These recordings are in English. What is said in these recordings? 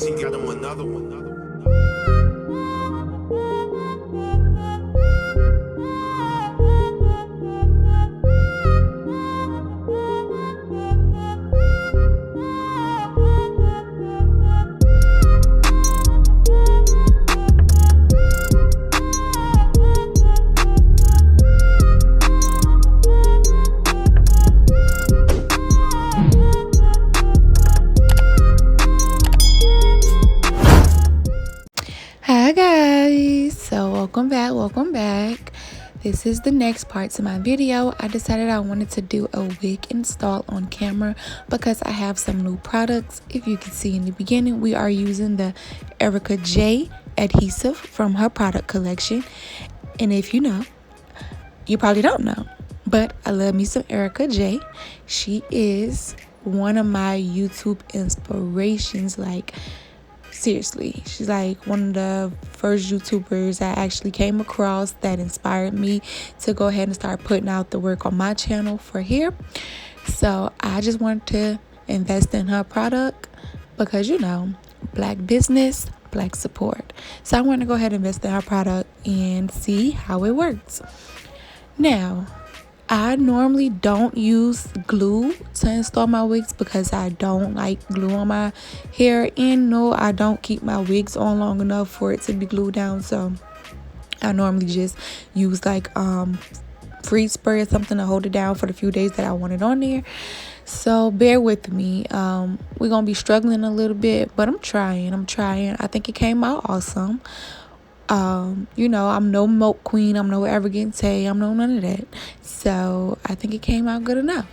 She got him another one. Hi guys, so welcome back. This is the next part to my video. I decided I wanted to do a wig install on camera because I have some new products. If you can see in the beginning, we are using the Ericka J adhesive from her product collection. And if you know, you probably don't know, but I love me some Ericka J. She is one of my YouTube inspirations, like seriously, she's like one of the first YouTubers I actually came across that inspired me to go ahead and start putting out the work on my channel for here. So I just wanted to invest in her product because, you know, black business, black support. So I want to go ahead and invest in her product and see how it works. Now, I normally don't use glue to install my wigs because I don't like glue on my hair, and no, I don't keep my wigs on long enough for it to be glued down. So I normally just use like freeze spray or something to hold it down for the few days that I want it on there. So bear with me. We're gonna be struggling a little bit, but I'm trying. I think it came out awesome. You know, I'm no milk queen, I'm no Ericka J, I'm no none of that. So I think it came out good enough.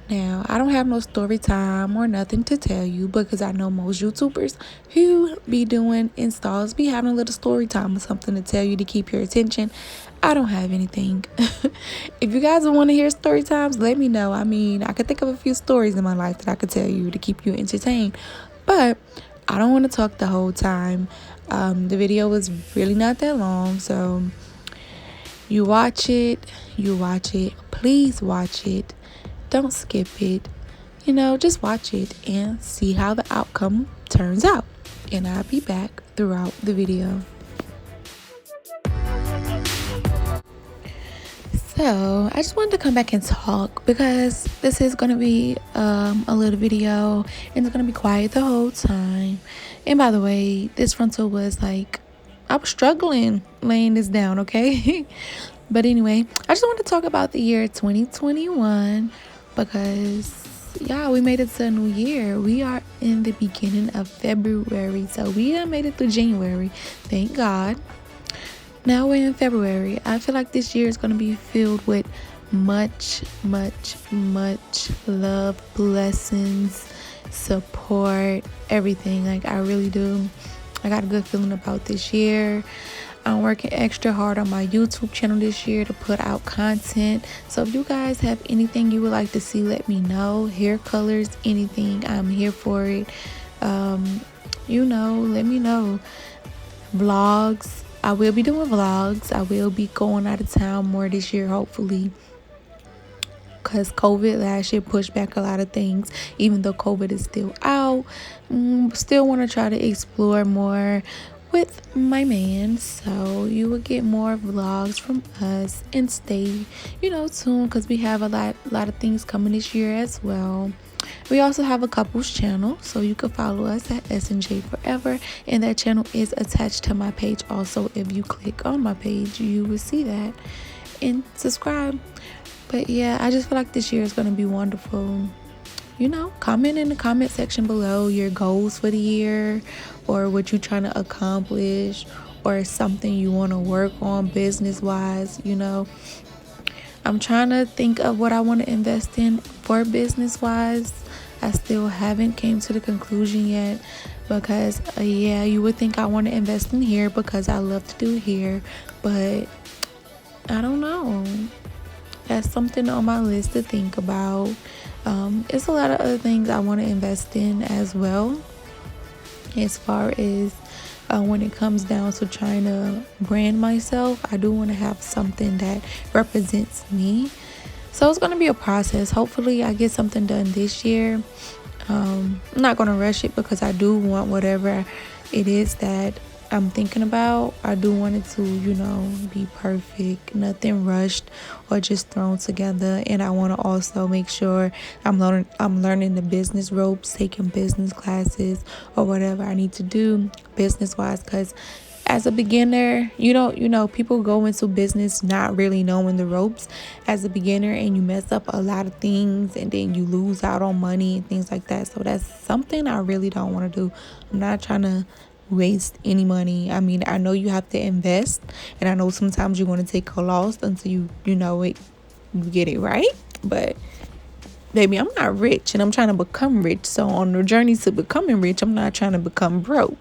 Now, I don't have no story time or nothing to tell you because I know most YouTubers who be doing installs be having a little story time or something to tell you to keep your attention. I don't have anything. If you guys want to hear story times, let me know. I mean, I could think of a few stories in my life that I could tell you to keep you entertained, but I don't want to talk the whole time. The video was really not that long, so you watch it, please watch it, don't skip it, you know, just watch it and see how the outcome turns out, and I'll be back throughout the video. So I just wanted to come back and talk because this is going to be a little video and it's going to be quiet the whole time. And by the way, this frontal was like, I was struggling laying this down, okay? But anyway, I just want to talk about the year 2021 because, yeah, we made it to a new year. We are in the beginning of February, so we have made it through January. Thank God. Now we're in February. I feel like this year is going to be filled with much love, blessings, support, everything. Like, I really do. I got a good feeling about this year. I'm working extra hard on my YouTube channel this year to put out content. So if you guys have anything you would like to see, let me know. Hair colors, anything, I'm here for it. You know, let me know. Vlogs. I will be doing vlogs. I will be going out of town more this year, hopefully, because COVID last year pushed back a lot of things. Even though COVID is still out, still want to try to explore more with my man. So you will get more vlogs from us, and stay, you know, tuned because we have a lot of things coming this year as well. We also have a couples channel, so you can follow us at S&J Forever, and that channel is attached to my page also. If you click on my page, you will see that and subscribe. But yeah, I just feel like this year is going to be wonderful. You know, comment in the comment section below your goals for the year, or what you're trying to accomplish, or something you want to work on business wise. You know, I'm trying to think of what I want to invest in for business wise. I still haven't came to the conclusion yet because yeah, you would think I want to invest in hair because I love to do hair, but I don't know. That's something on my list to think about. It's a lot of other things I want to invest in as well, as far as when it comes down to trying to brand myself. I do want to have something that represents me. So it's going to be a process. Hopefully I get something done this year. I'm not going to rush it because I do want whatever it is that I'm thinking about. I do want it to, be perfect, nothing rushed or just thrown together. And I want to also make sure I'm learning the business ropes, taking business classes or whatever I need to do business wise, because as a beginner, people go into business not really knowing the ropes as a beginner, and you mess up a lot of things and then you lose out on money and things like that. So that's something I really don't want to do. I'm not trying to waste any money. I mean, I know you have to invest, and I know sometimes you want to take a loss until you get it right. But baby, I'm not rich and I'm trying to become rich. So on the journey to becoming rich, I'm not trying to become broke.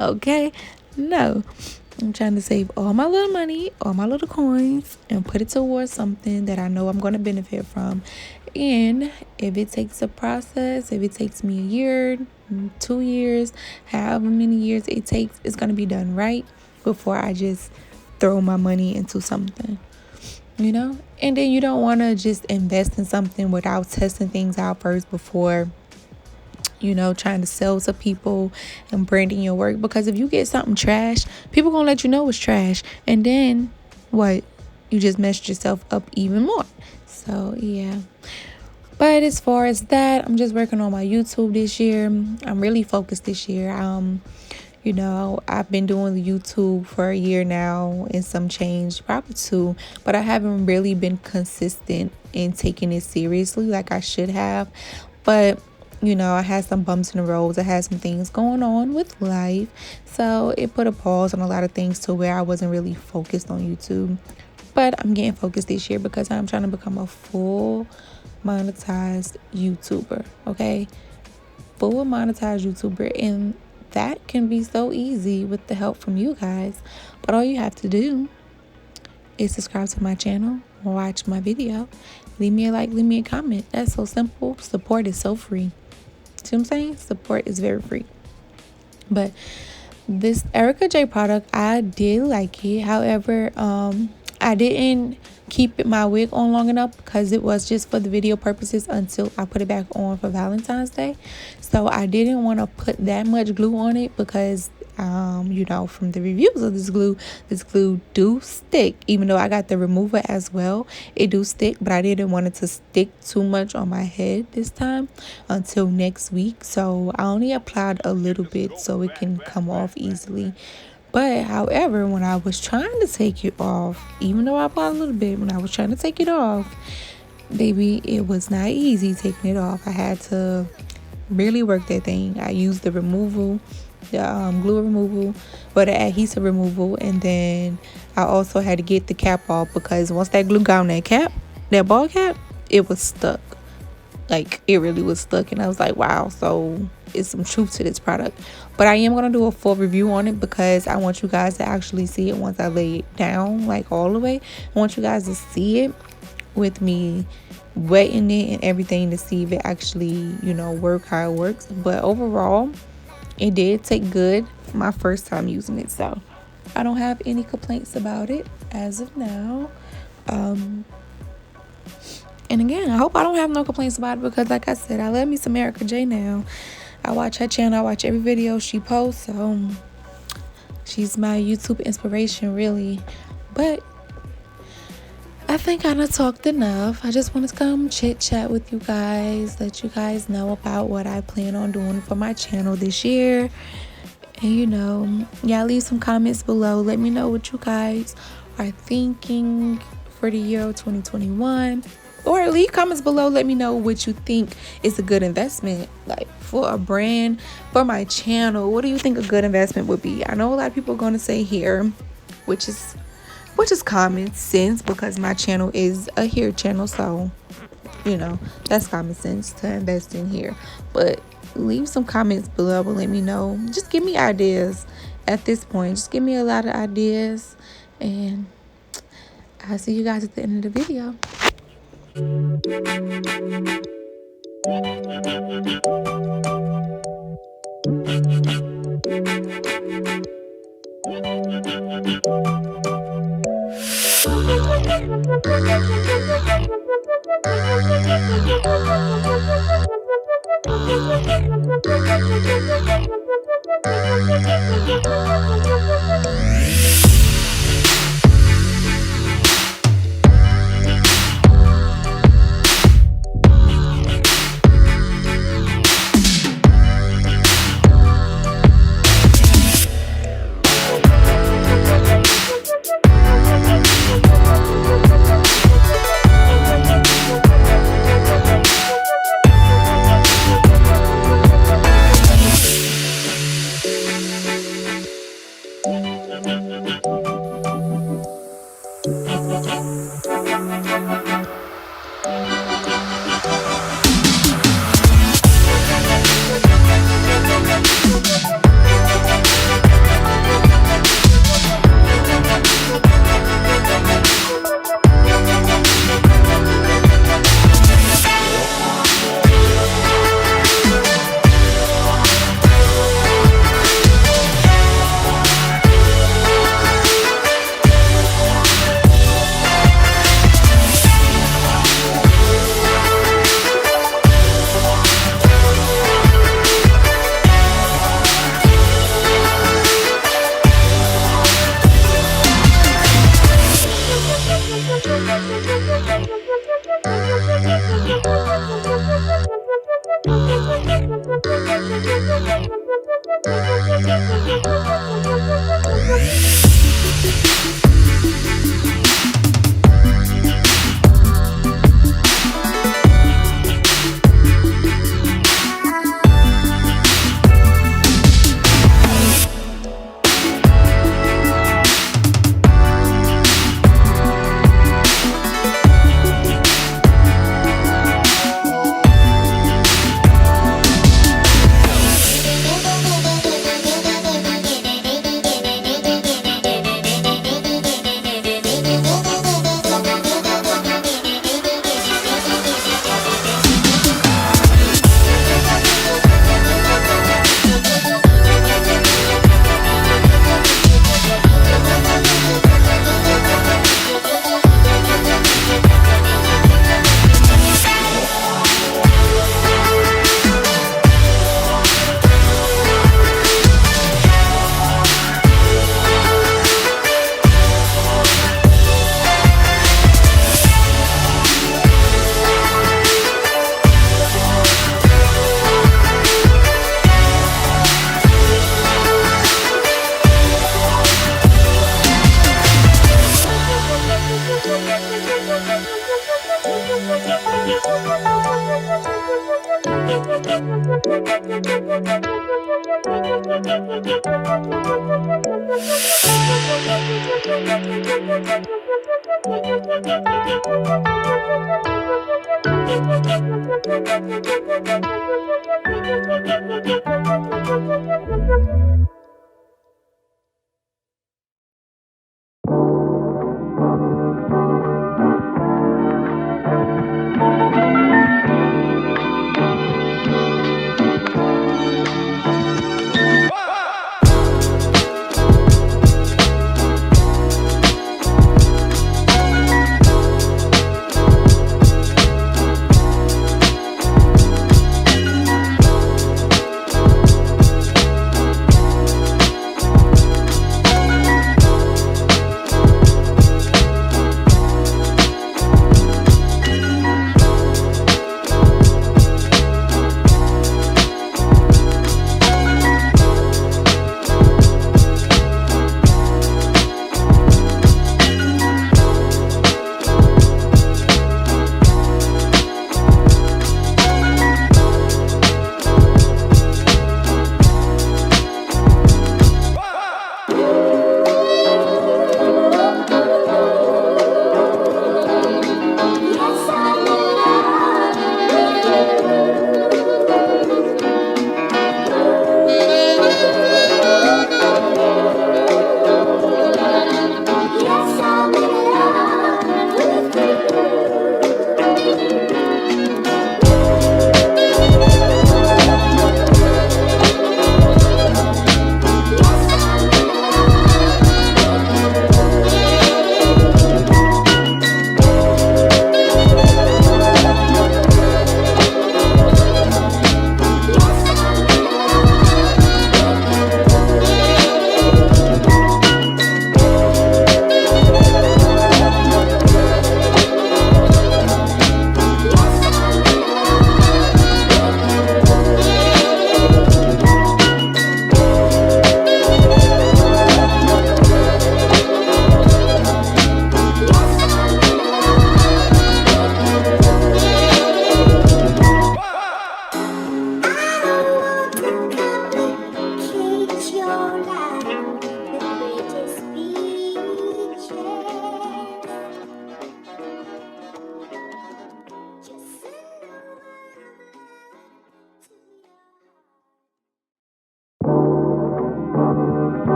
Okay, no, I'm trying to save all my little money, all my little coins, and put it towards something that I know I'm going to benefit from. And if it takes a process, if it takes me a year, 2 years, however many years it takes, it's going to be done right before I just throw my money into something, and then you don't want to just invest in something without testing things out first before trying to sell to people and branding your work. Because if you get something trash, people gonna let you know it's trash, and then what, you just messed yourself up even more. So yeah, but as far as that, I'm just working on my YouTube this year. I'm really focused this year. I've been doing the YouTube for a year now and some change, probably 2, but I haven't really been consistent in taking it seriously like I should have. But I had some bumps in the roads. I had some things going on with life. So it put a pause on a lot of things to where I wasn't really focused on YouTube. But I'm getting focused this year because I'm trying to become a full monetized YouTuber. Okay? Full monetized YouTuber. And that can be so easy with the help from you guys. But all you have to do is subscribe to my channel, watch my video, leave me a like, leave me a comment. That's so simple. Support is so free. See what I'm saying? Support is very free. But this Ericka J product, I did like it. However, I didn't keep my wig on long enough because it was just for the video purposes until I put it back on for Valentine's Day. So I didn't want to put that much glue on it because from the reviews of this glue do stick. Even though I got the remover as well, it do stick, but I didn't want it to stick too much on my head this time until next week. So I only applied a little bit so it can come off easily. But however, when I was trying to take it off, even though I applied a little bit, when I was trying to take it off, baby, it was not easy taking it off. I had to really work that thing. I used the removal, the glue removal, but the adhesive removal, and then I also had to get the cap off because once that glue got on that ball cap, it was stuck. Like, it really was stuck, and I was like, wow, so it's some truth to this product. But I am going to do a full review on it because I want you guys to actually see it once I lay it down, like all the way. I want you guys to see it with me wetting it and everything to see if it actually, work how it works. But overall, it did take good my first time using it. So I don't have any complaints about it as of now. And again, I hope I don't have no complaints about it because, like I said, I love me some Ericka J now. I watch her channel. I watch every video she posts. So she's my YouTube inspiration, really. But I think I done talked enough. I just want to come chit chat with you guys, let you guys know about what I plan on doing for my channel this year. And y'all leave some comments below. Let me know what you guys are thinking for the year 2021. Or leave comments below. Let me know what you think is a good investment, like for a brand, for my channel. What do you think a good investment would be? I know a lot of people are going to say hair, which is common sense because my channel is a hair channel. So, that's common sense to invest in hair. But leave some comments below and let me know. Just give me ideas at this point. Just give me a lot of ideas. And I'll see you guys at the end of the video.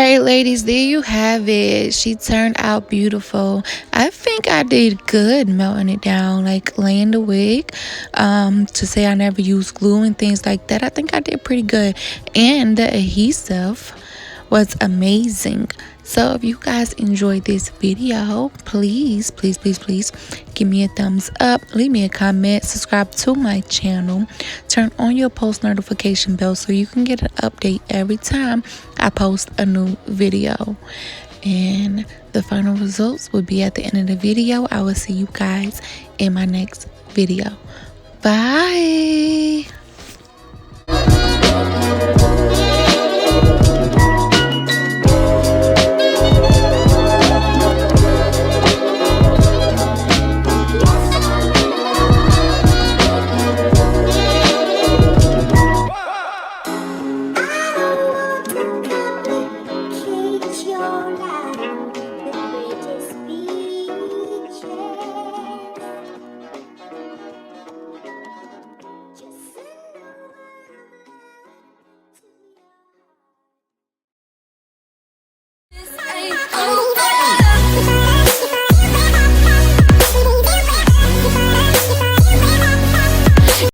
right, ladies, there you have it. She turned out beautiful. I think I did good melting it down, like laying the wig. To say I never used glue and things like that, I think I did pretty good. And the adhesive was amazing. So if you guys enjoyed this video, please give me a thumbs up, leave me a comment, subscribe to my channel, turn on your post notification bell so you can get an update every time I post a new video. And the final results will be at the end of the video. I will see you guys in my next video. Bye.